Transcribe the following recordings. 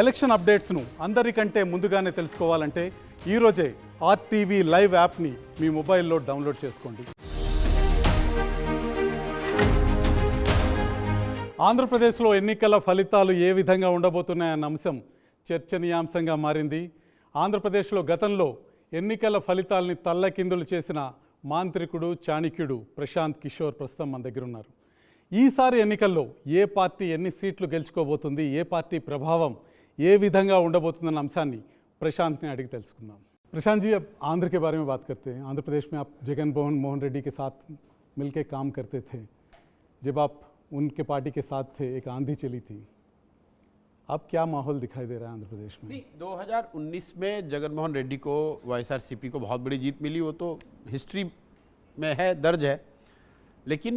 Election అప్డేట్స్ను అందరికంటే ముందుగానే తెలుసుకోవాలంటే ఈరోజే ఆర్టీవీ లైవ్ యాప్ని మీ మొబైల్లో డౌన్లోడ్ చేసుకోండి. ఆంధ్రప్రదేశ్లో ఎన్నికల ఫలితాలు ఏ విధంగా ఉండబోతున్నాయన్న అంశం చర్చనీయాంశంగా మారింది. ఆంధ్రప్రదేశ్లో గతంలో ఎన్నికల ఫలితాలని తల్లకిందులు చేసిన మాంత్రికుడు చాణక్యుడు ప్రశాంత్ కిషోర్ ప్రస్తుతం మన దగ్గర ఉన్నారు. ఈసారి ఎన్నికల్లో ఏ పార్టీ ఎన్ని సీట్లు గెలుచుకోబోతుంది, ఏ పార్టీ ప్రభావం ఏ విధంగా ఉండబోతుందన్న అంశాన్ని ప్రశాంత్ని అడిగి తెలుసుకుందాం. प्रशांत जी, अब आंध्र के बारे में बात करते हैं. आंध्र प्रदेश में आप जगन मोहन रेड्डी के साथ मिलकर काम करते थे. जब आप उनके पार्टी के साथ थे, एक आंधी चली थी. अब क्या माहौल दिखाई दे रहा है आंध्र प्रदेश में? 2019 में जगन मोहन रेड्डी को वाईएसआरसीपी को बहुत बड़ी जीत मिली, वो तो हिस्ट्री में है, दर्ज है. लेकिन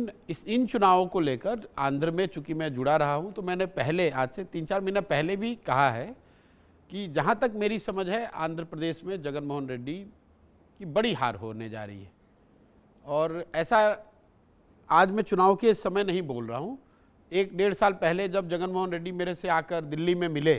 इन चुनावों को लेकर आंध्र में चूँकि मैं जुड़ा रहा हूँ, तो मैंने पहले आज से 3-4 महीना पहले भी कहा है कि जहाँ तक मेरी समझ है आंध्र प्रदेश में जगन मोहन रेड्डी की बड़ी हार होने जा रही है. और ऐसा आज मैं चुनाव के समय नहीं बोल रहा हूँ. 1-1.5 साल पहले जब जगन मोहन रेड्डी मेरे से आकर दिल्ली में मिले,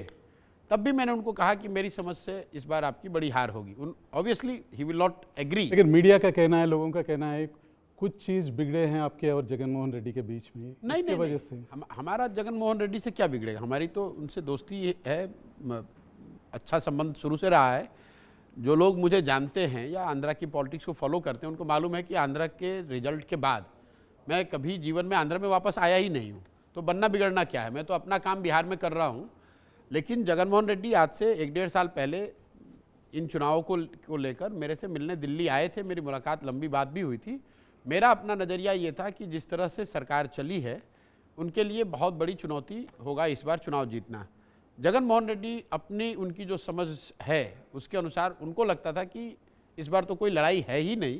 तब भी मैंने उनको कहा कि मेरी समझ से इस बार आपकी बड़ी हार होगी. Obviously he will not agree. लेकिन मीडिया का कहना है, लोगों का कहना है कुछ चीज़ बिगड़े हैं आपके और जगन मोहन रेड्डी के बीच में. नहीं, वजह से हमारा जगन मोहन रेड्डी से क्या बिगड़ेगा? हमारी तो उनसे दोस्ती है, अच्छा संबंध शुरू से रहा है. जो लोग मुझे जानते हैं या आंध्रा की पॉलिटिक्स को फॉलो करते हैं, उनको मालूम है कि आंध्रा के रिजल्ट के बाद मैं कभी जीवन में आंध्रा में वापस आया ही नहीं हूँ. तो बनना बिगड़ना क्या है, मैं तो अपना काम बिहार में कर रहा हूँ. लेकिन जगन मोहन रेड्डी आज से 1-1.5 साल पहले इन चुनावों को लेकर मेरे से मिलने दिल्ली आए थे. मेरी मुलाकात लंबी बात भी हुई थी. मेरा अपना नज़रिया ये था कि जिस तरह से सरकार चली है, उनके लिए बहुत बड़ी चुनौती होगा इस बार चुनाव जीतना. जगन मोहन रेड्डी अपनी उनकी जो समझ है उसके अनुसार उनको लगता था कि इस बार तो कोई लड़ाई है ही नहीं,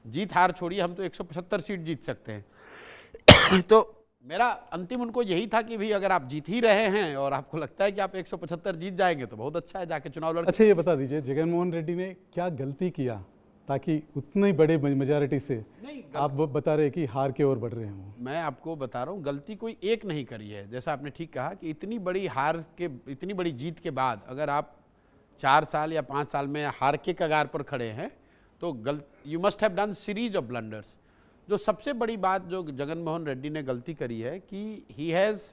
जीत हार छोड़िए, हम तो 175 सीट जीत सकते हैं. तो मेरा अंतिम उनको यही था कि भाई अगर आप जीत ही रहे हैं और आपको लगता है कि आप 175 जीत जाएंगे तो बहुत अच्छा है, जाके चुनाव लड़. अच्छा, ये बता दीजिए जगन मोहन रेड्डी ने क्या गलती किया ताकि उतनी बड़े मेजॉरिटी से आप बता रहे कि हार के ओर बढ़ रहे हैं? मैं आपको बता रहा हूँ, गलती कोई एक नहीं करी है. जैसा आपने ठीक कहा कि इतनी बड़ी हार के, इतनी बड़ी जीत के बाद अगर आप 4 साल या 5 साल में हार के कगार पर खड़े हैं तो you must have done series of blunders. जो सबसे बड़ी बात जो जगन मोहन रेड्डी ने गलती करी है कि he has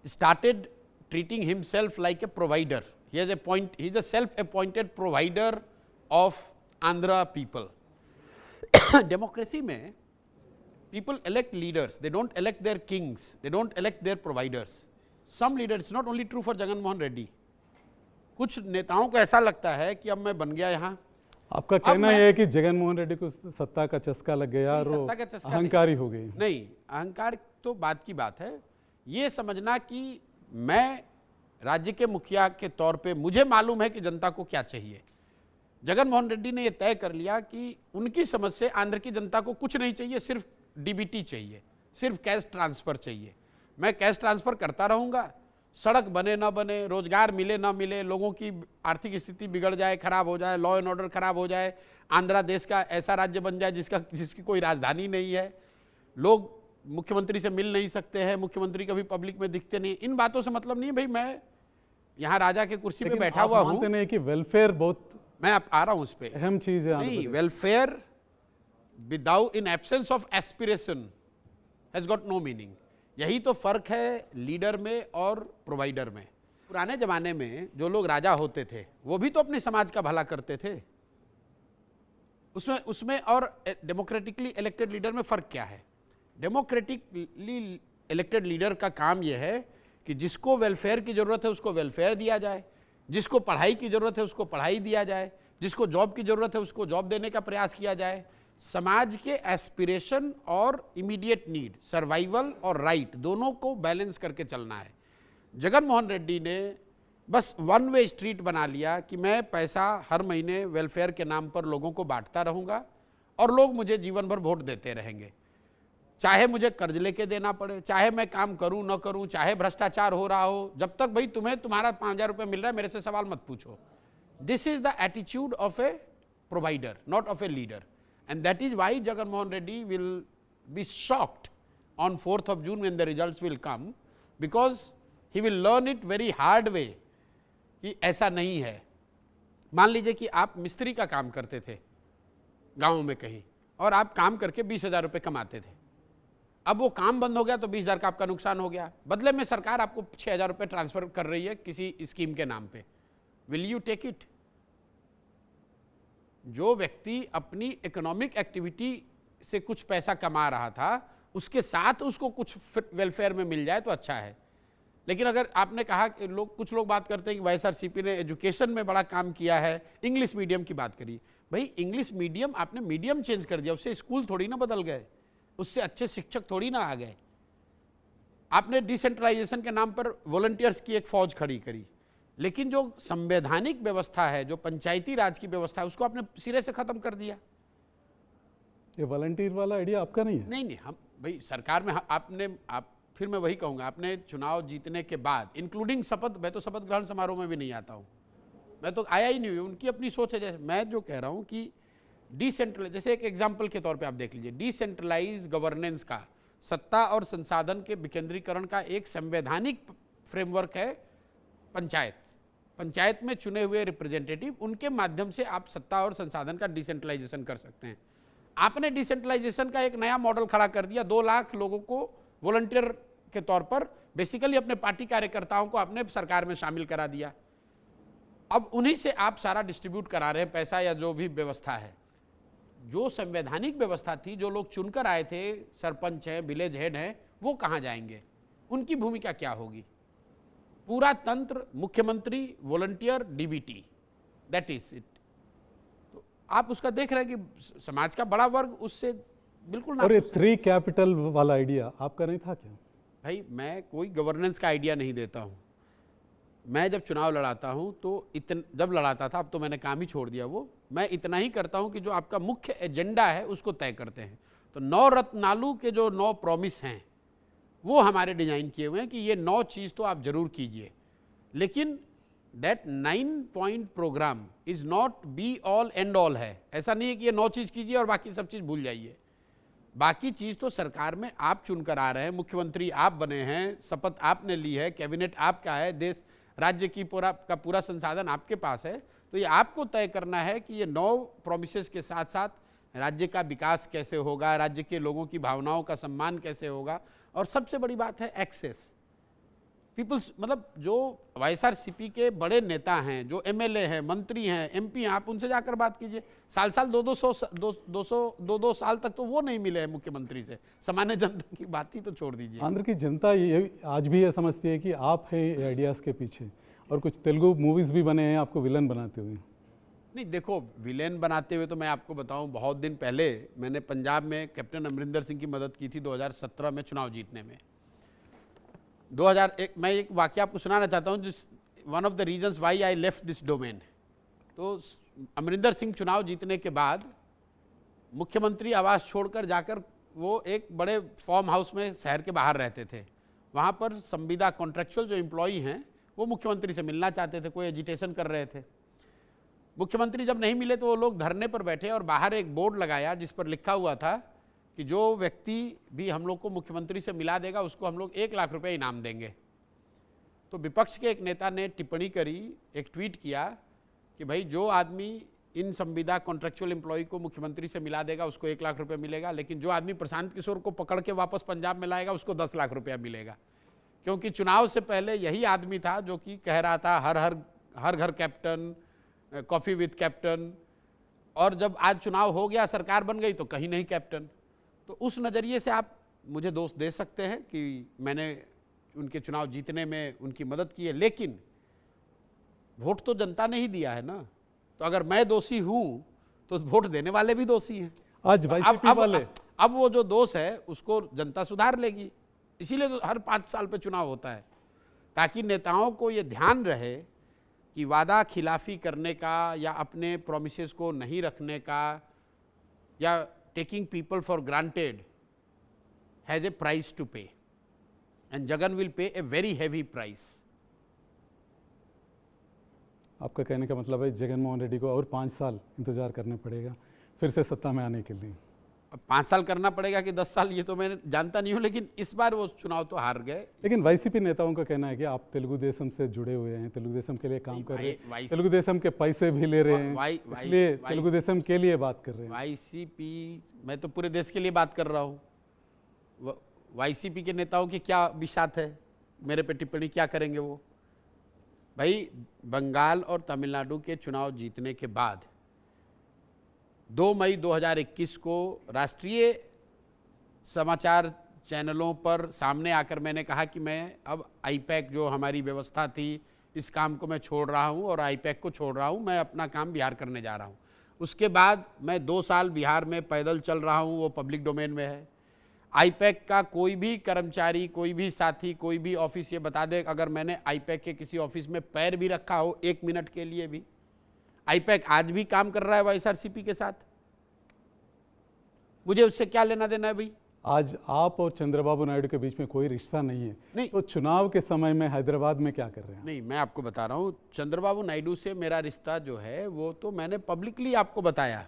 started treating himself like a provider. He is a self appointed provider of Andhra people. Democracy में people elect leaders, they don't elect their kings, they don't elect their providers. Some leaders, it's not only true for Jagan Mohan Reddy. कुछ नेताओं को ऐसा लगता है कि अब मैं बन गया यहाँ. आपका कहना यह है कि जगन मोहन रेड्डी को सत्ता का चस्का लग गया और अहंकारी हो गई? नहीं, अहंकार तो बात की बात है. ये समझना कि मैं राज्य के मुखिया के तौर पे मुझे मालूम है कि जनता को क्या चाहिए. जगन मोहन रेड्डी ने यह तय कर लिया कि उनकी समझ से आंध्र की जनता को कुछ नहीं चाहिए, सिर्फ डीबीटी चाहिए, सिर्फ कैश ट्रांसफ़र चाहिए. मैं कैश ट्रांसफ़र करता रहूँगा, सड़क बने ना बने, रोजगार मिले ना मिले, लोगों की आर्थिक स्थिति बिगड़ जाए, खराब हो जाए, लॉ एंड ऑर्डर खराब हो जाए, आंध्रा देश का ऐसा राज्य बन जाए जिसकी कोई राजधानी नहीं है, लोग मुख्यमंत्री से मिल नहीं सकते हैं, मुख्यमंत्री कभी पब्लिक में दिखते नहीं. इन बातों से मतलब नहीं भाई मैं यहाँ राजा के कुर्सी पे बैठा हुआ हूँ. मानते नहीं कि वेलफेयर बहुत, मैं आप आ रहा हूं उस पर, अहम चीज है. नहीं, welfare without in absence of aspiration has got no meaning. यही तो फर्क है लीडर में और प्रोवाइडर में. पुराने जमाने में जो लोग राजा होते थे वो भी तो अपने समाज का भला करते थे. उसमें और डेमोक्रेटिकली इलेक्टेड लीडर में फर्क क्या है? डेमोक्रेटिकली इलेक्टेड लीडर का काम यह है कि जिसको वेलफेयर की जरूरत है उसको वेलफेयर दिया जाए, जिसको पढ़ाई की ज़रूरत है उसको पढ़ाई दिया जाए, जिसको जॉब की ज़रूरत है उसको जॉब देने का प्रयास किया जाए. समाज के एस्पिरेशन और इमीडिएट नीड, सर्वाइवल और राइट, दोनों को बैलेंस करके चलना है. जगन मोहन रेड्डी ने बस वन वे स्ट्रीट बना लिया कि मैं पैसा हर महीने वेलफेयर के नाम पर लोगों को बांटता रहूँगा और लोग मुझे जीवन भर वोट देते रहेंगे, चाहे मुझे कर्ज लेके देना पड़े, चाहे मैं काम करूं न करूं, चाहे भ्रष्टाचार हो रहा हो, जब तक भाई तुम्हें तुम्हारा 5,000 रुपये मिल रहा है मेरे से सवाल मत पूछो. This is the attitude of a provider, not of a leader. And that is why Jagan Mohan Reddy will be shocked on 4th of June when the results will come, because he will learn it very hard way कि ऐसा नहीं है। मान लीजिए कि आप मिस्त्री का काम करते थे गांव में कहीं, और आप काम करके 20,000 रुपये कमाते थे। अब वो काम बंद हो गया तो 20,000 का आपका नुकसान हो गया। बदले में सरकार आपको 6,000 रुपये ट्रांसफर कर रही है किसी स्कीम के नाम पे। Will you take it? जो व्यक्ति अपनी इकोनॉमिक एक्टिविटी से कुछ पैसा कमा रहा था, उसके साथ उसको कुछ वेलफेयर में मिल जाए तो अच्छा है। लेकिन अगर आपने कहा कि कुछ लोग बात करते हैं कि वाईएसआरसीपी ने एजुकेशन में बड़ा काम किया है, इंग्लिश मीडियम की बात करी। भाई इंग्लिश मीडियम, आपने मीडियम चेंज कर दिया, उससे स्कूल थोड़ी ना बदल गए, उससे अच्छे शिक्षक थोड़ी ना आ गए। आपने डिसेंट्रलाइजेशन के नाम पर वॉलंटियर्स की एक फौज खड़ी करी, लेकिन जो संवैधानिक व्यवस्था है, जो पंचायती राज की व्यवस्था है, उसको आपने सिरे से खत्म कर दिया। ये वॉलंटियर वाला आइडिया आपका नहीं है? नहीं, हम भाई सरकार में आप फिर मैं वही कहूँगा, आपने चुनाव जीतने के बाद इंक्लूडिंग शपथ, मैं तो शपथ ग्रहण समारोह में भी नहीं आता हूँ, मैं तो आया ही नहीं हूँ। उनकी अपनी सोच है। जैसे मैं जो कह रहा हूँ कि डिसेंट्रलाइज, जैसे एक एग्जाम्पल के तौर पे आप देख लीजिए, डिसेंट्रलाइज गवर्नेंस का, सत्ता और संसाधन के विकेंद्रीकरण का एक संवैधानिक फ्रेमवर्क है पंचायत। पंचायत में चुने हुए रिप्रेजेंटेटिव, उनके माध्यम से आप सत्ता और संसाधन का डिसेंट्रलाइजेशन कर सकते हैं। आपने डिसेंट्रलाइजेशन का एक नया मॉडल खड़ा कर दिया, 2 लाख लोगों को वॉलंटियर के तौर पर, बेसिकली अपने पार्टी कार्यकर्ताओं को आपने सरकार में शामिल करा दिया। अब उन्हीं से आप सारा डिस्ट्रीब्यूट करा रहे हैं पैसा या जो भी व्यवस्था है। जो संवैधानिक व्यवस्था थी, जो लोग चुनकर आए थे, सरपंच हैं, विलेज हेड हैं, वो कहाँ जाएंगे? उनकी भूमिका क्या होगी? पूरा तंत्र, मुख्यमंत्री, volunteer, DBT, that is it. तो आप उसका देख रहे हैं कि समाज का बड़ा वर्ग उससे बिल्कुल ना। और ये 3 कैपिटल वाला आइडिया आपका नहीं था क्या? भाई मैं कोई गवर्नेंस का आइडिया नहीं देता हूँ। मैं जब चुनाव लड़ाता हूँ तो जब लड़ाता था, अब तो मैंने काम ही छोड़ दिया वो, मैं इतना ही करता हूँ कि जो आपका मुख्य एजेंडा है उसको तय करते हैं। तो 9 रत्नालू के जो 9 प्रॉमिस हैं वो हमारे डिजाइन किए हुए हैं कि ये 9 चीज़ तो आप जरूर कीजिए। लेकिन that 9 point program is not be all end all है। ऐसा नहीं है कि ये 9 चीज़ कीजिए और बाकी सब चीज़ भूल जाइए। बाकी चीज़ तो सरकार में आप चुनकर आ रहे हैं, मुख्यमंत्री आप बने हैं, शपथ आपने ली है, कैबिनेट आपका है, देश राज्य की पूरा संसाधन आपके पास है। तो ये आपको तय करना है कि ये 9 प्रोमिसेस के साथ साथ राज्य का विकास कैसे होगा, राज्य के लोगों की भावनाओं का सम्मान कैसे होगा, और सबसे बड़ी बात है एक्सेस पीपल्स। मतलब जो वाईएसआरसीपी के बड़े नेता हैं, जो एमएलए हैं, मंत्री हैं, एमपी हैं, आप उनसे जाकर बात कीजिए। साल 200 साल तक तो वो नहीं मिले हैं मुख्यमंत्री से। सामान्य जनता की बात ही तो छोड़ दीजिए। आंध्र की जनता ये आज भी ये समझती है कि आप हैं आइडियाज़ के पीछे, और कुछ तेलुगु मूवीज़ भी बने हैं आपको विलन बनाते हुए। नहीं देखो, विलेन बनाते हुए तो मैं आपको बताऊं, बहुत दिन पहले मैंने पंजाब में कैप्टन अमरिंदर सिंह की मदद की थी 2017 में चुनाव जीतने में। 2001 मैं एक वाकया आपको सुनाना चाहता हूं, जिस one of the reasons why I left this domain. तो अमरिंदर सिंह चुनाव जीतने के बाद मुख्यमंत्री आवास छोड़कर जाकर वो एक बड़े फार्म हाउस में शहर के बाहर रहते थे। वहाँ पर संविदा कॉन्ट्रेक्चुअल जो एम्प्लॉई हैं वो मुख्यमंत्री से मिलना चाहते थे, कोई एजिटेशन कर रहे थे। मुख्यमंत्री जब नहीं मिले तो वो लोग धरने पर बैठे और बाहर एक बोर्ड लगाया जिस पर लिखा हुआ था कि जो व्यक्ति भी हम लोग को मुख्यमंत्री से मिला देगा उसको हम लोग 1 लाख रुपए इनाम देंगे। तो विपक्ष के एक नेता ने टिप्पणी करी, एक ट्वीट किया कि भाई जो आदमी इन संविदा कॉन्ट्रेक्चुअल एम्प्लॉय को मुख्यमंत्री से मिला देगा उसको 1 लाख रुपए मिलेगा, लेकिन जो आदमी प्रशांत किशोर को पकड़ के वापस पंजाब में लाएगा उसको 10 लाख रुपया मिलेगा। क्योंकि चुनाव से पहले यही आदमी था जो कि कह रहा था हर घर कैप्टन, कॉफ़ी विद कैप्टन, और जब आज चुनाव हो गया, सरकार बन गई तो कहीं नहीं कैप्टन। तो उस नज़रिए से आप मुझे दोष दे सकते हैं कि मैंने उनके चुनाव जीतने में उनकी मदद की है, लेकिन वोट तो जनता ने ही दिया है ना। तो अगर मैं दोषी हूं तो वोट देने वाले भी दोषी हैं। आज वाले अब वो जो दोष है उसको जनता सुधार लेगी। इसीलिए तो हर 5 साल पे चुनाव होता है, ताकि नेताओं को ये ध्यान रहे कि वादा खिलाफी करने का या अपने प्रोमिसेस को नहीं रखने का या taking people for granted has a price to pay, and Jagan will pay a very heavy price. आपका कहने का मतलब है जगन मोहन रेड्डी को और 5 साल इंतजार करना पड़ेगा फिर से सत्ता में आने के लिए? अब 5 साल करना पड़ेगा कि 10 साल, ये तो मैं जानता नहीं हूँ, लेकिन इस बार वो चुनाव तो हार गए। लेकिन वाईसीपी नेताओं का कहना है कि आप तेलुगु देशम से जुड़े हुए हैं, तेलुगु देशम के लिए काम कर रहे हैं, तेलुगु देशम के पैसे भी ले रहे हैं, इसलिए तेलुगु देशम के लिए बात कर रहे हैं। वाईसीपी, मैं तो पूरे देश के लिए बात कर रहा हूँ। वाईसीपी के नेताओं की क्या बिसात है, मेरे पे टिप्पणी क्या करेंगे वो? भाई, बंगाल और तमिलनाडु के चुनाव जीतने के बाद 2 मई 2021 को राष्ट्रीय समाचार चैनलों पर सामने आकर मैंने कहा कि मैं अब आईपैक जो हमारी व्यवस्था थी, इस काम को मैं छोड़ रहा हूं और आईपैक को छोड़ रहा हूं, मैं अपना काम बिहार करने जा रहा हूं। उसके बाद मैं 2 साल बिहार में पैदल चल रहा हूं, वो पब्लिक डोमेन में है। आईपैक का कोई भी कर्मचारी, कोई भी साथी, कोई भी ऑफिस ये बता दे, अगर मैंने आईपैक के किसी ऑफिस में पैर भी रखा हो 1 मिनट के लिए भी, आईपैक आज भी काम कर रहा है वाईएसआरसीपी के साथ, मुझे उससे क्या लेना देना है भाई? आज आप और चंद्रबाबू नायडू के बीच में कोई रिश्ता नहीं है, नहीं। तो चुनाव के समय में हैदराबाद में क्या कर रहे हैं? नहीं, मैं आपको बता रहा हूँ, चंद्रबाबू नायडू से मेरा रिश्ता जो है वो तो मैंने पब्लिकली आपको बताया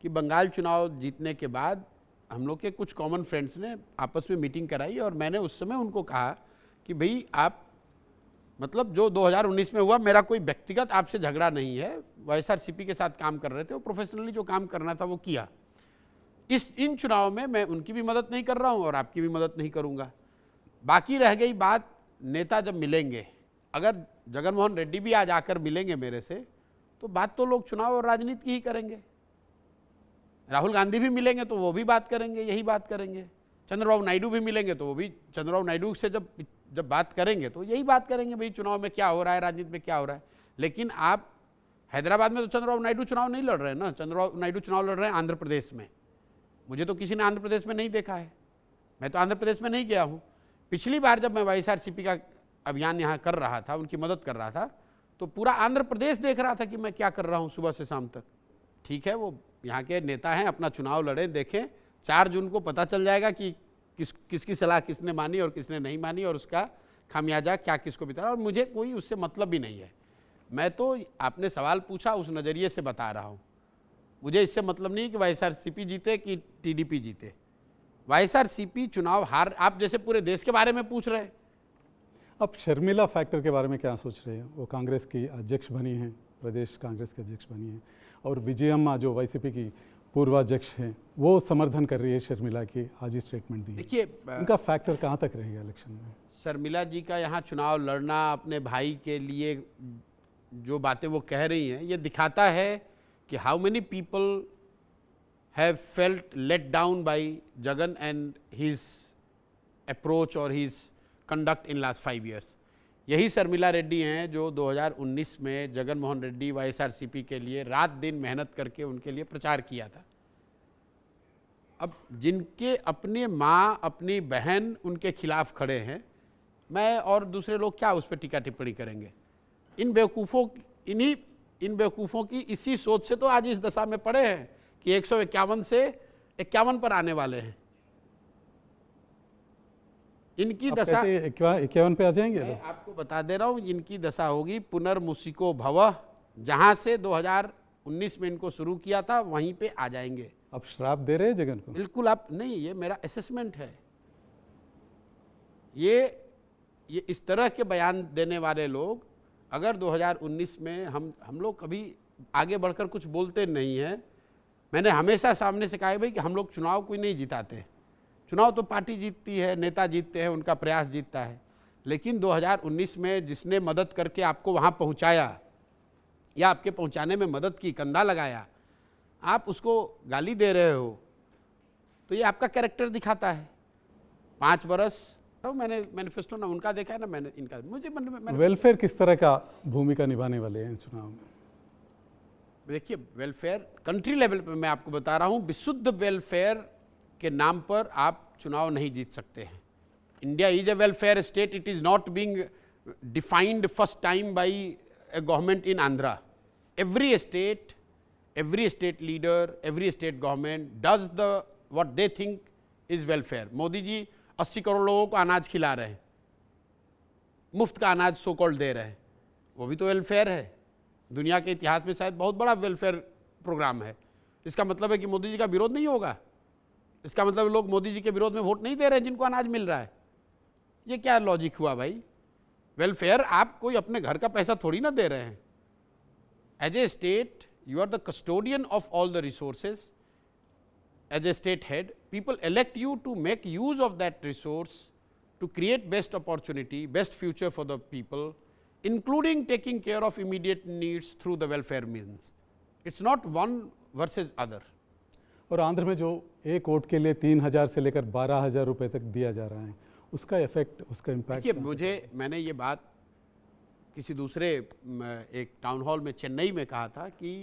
कि बंगाल चुनाव जीतने के बाद हम लोग के कुछ कॉमन फ्रेंड्स ने आपस में मीटिंग कराई और मैंने उस समय उनको कहा कि भाई आप, मतलब जो 2019 में हुआ, मेरा कोई व्यक्तिगत आपसे झगड़ा नहीं है, वाईएसआरसीपी के साथ काम कर रहे थे, वो प्रोफेशनली जो काम करना था वो किया। इन चुनाव में मैं उनकी भी मदद नहीं कर रहा हूं और आपकी भी मदद नहीं करूंगा। बाकी रह गई बात, नेता जब मिलेंगे, अगर जगनमोहन रेड्डी भी आज आकर मिलेंगे मेरे से, तो बात तो लोग चुनाव और राजनीति की ही करेंगे। राहुल गांधी भी मिलेंगे तो वो भी बात करेंगे, यही बात करेंगे। चंद्रबाबू नायडू भी मिलेंगे तो वो भी चंद्रबाबू नायडू से जब बात करेंगे तो यही बात करेंगे, भाई चुनाव में क्या हो रहा है, राजनीति में क्या हो रहा है। लेकिन आप हैदराबाद में तो चंद्रबाबू नायडू चुनाव नहीं लड़ रहे हैं ना, चंद्रबाबू नायडू चुनाव लड़ रहे हैं आंध्र प्रदेश में। मुझे तो किसी ने आंध्र प्रदेश में नहीं देखा है, मैं तो आंध्र प्रदेश में नहीं गया हूँ। पिछली बार जब मैं वाईएसआरसीपी का अभियान यहाँ कर रहा था, उनकी मदद कर रहा था, तो पूरा आंध्र प्रदेश देख रहा था कि मैं क्या कर रहा हूँ सुबह से शाम तक। ठीक है, वो यहाँ के नेता हैं, अपना चुनाव लड़े, देखें। 4 जून को पता चल जाएगा कि किसकी सलाह किसने मानी और किसने नहीं मानी और उसका खामियाजा क्या किसको बिता। और मुझे कोई उससे मतलब भी नहीं है। मैं तो, आपने सवाल पूछा, उस नज़रिए से बता रहा हूँ। मुझे इससे मतलब नहीं कि वाईएसआरसीपी जीते कि टीडीपी जीते। वाईएसआरसीपी चुनाव हार, आप जैसे पूरे देश के बारे में पूछ रहे हैं। अब शर्मिला फैक्टर के बारे में क्या सोच रहे हैं? वो कांग्रेस की अध्यक्ष बनी हैं, प्रदेश कांग्रेस के अध्यक्ष बनी हैं, और विजयम्मा जो वाईसीपी की पूर्वाध्यक्ष हैं, वो समर्थन कर रही है शर्मिला की, आज ही स्टेटमेंट दी है। देखिए, उनका फैक्टर कहाँ तक रहेगा इलेक्शन में? शर्मिला जी का यहाँ चुनाव लड़ना, अपने भाई के लिए जो बातें वो कह रही हैं, ये दिखाता है कि how many people have felt let down by Jagan and his approach और his conduct in last 5 years। यही शर्मिला रेड्डी हैं जो 2019 में जगन मोहन रेड्डी वाईएसआरसीपी के लिए रात दिन मेहनत करके उनके लिए प्रचार किया था। अब जिनके अपने माँ, अपनी बहन उनके खिलाफ खड़े हैं, मैं और दूसरे लोग क्या उस पर टीका टिप्पणी करेंगे? इन बेवकूफ़ों की इसी सोच से तो आज इस दशा में पड़े हैं कि 151 से 51 पर आने वाले हैं। इनकी दशा 51 पे आ जाएंगे। मैं आपको बता दे रहा हूँ, इनकी दशा होगी पुनर्मुसिको भवः, जहाँ से 2019 में इनको शुरू किया था वहीं पे आ जाएंगे। अब श्राप दे रहे हैं जगन को? बिल्कुल आप नहीं, ये मेरा असेसमेंट है। ये इस तरह के बयान देने वाले लोग, अगर 2019 में हम लोग कभी आगे बढ़कर कुछ बोलते नहीं हैं। मैंने हमेशा सामने से कहा है भाई कि हम लोग चुनाव कोई नहीं जिताते, चुनाव तो पार्टी जीतती है, नेता जीतते हैं, उनका प्रयास जीतता है। लेकिन 2019 में जिसने मदद करके आपको वहाँ पहुँचाया या आपके पहुँचाने में मदद की, कंधा लगाया, आप उसको गाली दे रहे हो, तो ये आपका कैरेक्टर दिखाता है। 5 बरस तो मैंने मैनिफेस्टो ना उनका देखा है ना मैंने इनका, मुझे वेलफेयर किस तरह का भूमिका निभाने वाले हैं चुनाव में? देखिए, वेलफेयर कंट्री लेवल पे मैं आपको बता रहा हूँ, विशुद्ध वेलफेयर के नाम पर आप चुनाव नहीं जीत सकते हैं। India is a welfare state, it is not being defined first time by a government in Andhra. Every state leader, every state government does the what they think is welfare. Modi ji 80 crore लोगों को अनाज खिला रहे हैं, मुफ्त का अनाज सो कॉल्ड दे रहे हैं, वो भी तो वेलफेयर है। दुनिया के इतिहास में शायद बहुत बड़ा वेलफेयर प्रोग्राम है। इसका मतलब है कि मोदी जी का विरोध नहीं होगा। इसका मतलब लोग मोदी जी के विरोध में वोट नहीं दे रहे हैं जिनको अनाज मिल रहा है। ये क्या लॉजिक हुआ भाई? वेलफेयर आप कोई अपने घर का पैसा थोड़ी ना दे रहे हैं। As a state you are the custodian of all the resources. As a state head people elect you to make use of that resource to create best opportunity, best future for the people, including taking care of immediate needs through the welfare means. It's not one versus other. और आंध्र में जो एक vote के लिए 3,000 से लेकर 12,000 रुपए तक दिया जा रहा है, उसका इफेक्ट, उसका इम्पैक्ट। देखिए, मैंने ये बात किसी दूसरे एक टाउन हॉल में चेन्नई में कहा था कि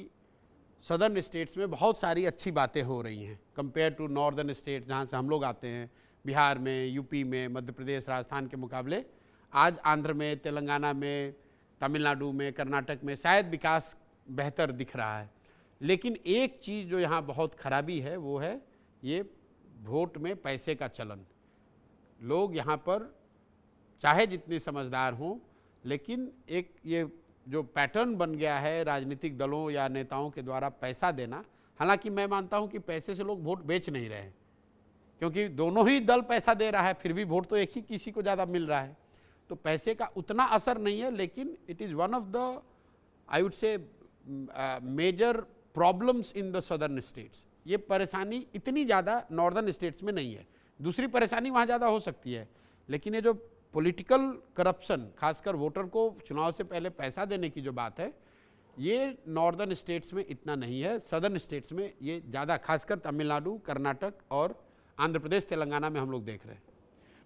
सदर्न स्टेट्स में बहुत सारी अच्छी बातें हो रही हैं कंपेयर टू नॉर्दर्न स्टेट जहाँ से हम लोग आते हैं, बिहार में, यूपी में, मध्य प्रदेश, राजस्थान के मुकाबले आज आंध्र में, तेलंगाना में, तमिलनाडु में, कर्नाटक में शायद विकास बेहतर दिख रहा है। लेकिन एक चीज़ जो यहाँ बहुत खराबी है वो है ये वोट में पैसे का चलन। लोग यहाँ पर चाहे जितने समझदार हों, लेकिन एक ये जो पैटर्न बन गया है राजनीतिक दलों या नेताओं के द्वारा पैसा देना, हालांकि मैं मानता हूं कि पैसे से लोग वोट बेच नहीं रहे हैं, क्योंकि दोनों ही दल पैसा दे रहा है, फिर भी वोट तो एक ही किसी को ज़्यादा मिल रहा है, तो पैसे का उतना असर नहीं है। लेकिन it is one of the I would say major problems in the southern states. ये परेशानी इतनी ज़्यादा नॉर्दर्न स्टेट्स में नहीं है। दूसरी परेशानी वहाँ ज़्यादा हो सकती है, लेकिन ये जो पॉलिटिकल करप्शन, खासकर वोटर को चुनाव से पहले पैसा देने की जो बात है, ये नॉर्दर्न स्टेट्स में इतना नहीं है। सदर्न स्टेट्स में ये ज़्यादा, खासकर तमिलनाडु, कर्नाटक और आंध्र प्रदेश, तेलंगाना में हम लोग देख रहे हैं।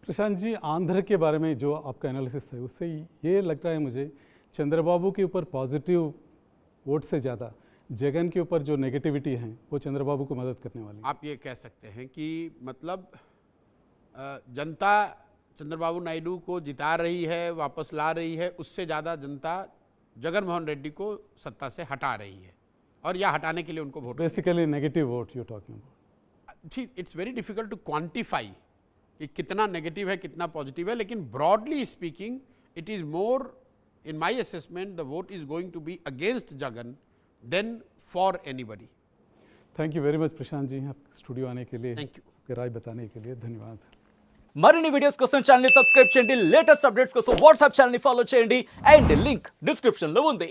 प्रशांत जी, आंध्र के बारे में जो आपका एनालिसिस है उससे ये लगता है मुझे चंद्रबाबू के ऊपर पॉजिटिव वोट से ज़्यादा जगन के ऊपर जो नेगेटिविटी है वो चंद्रबाबू को मदद करने वाली है। आप ये कह सकते हैं कि मतलब जनता चंद्रबाबू नायडू को जिता रही है, वापस ला रही है, उससे ज़्यादा जनता जगन मोहन रेड्डी को सत्ता से हटा रही है और या हटाने के लिए उनको vote. Basically negative vote you talking about. ठीक, it's very difficult to quantify कि कितना नेगेटिव है कितना पॉजिटिव है, लेकिन broadly speaking it is more, in my assessment the vote is going to be against Jagan then for anybody. Thank you very much Prashant ji, आप studio आने के लिए, थैंक यू, राय बताने के लिए धन्यवाद। మరిన్ని వీడియోస్ కోసం ఛానల్ ని సబ్స్క్రైబ్ చేయండి, లేటెస్ట్ అప్డేట్స్ కోసం వాట్సాప్ ఛానల్ ని ఫాలో చేయండి అండ్ లింక్ డిస్క్రిప్షన్ లో ఉంది.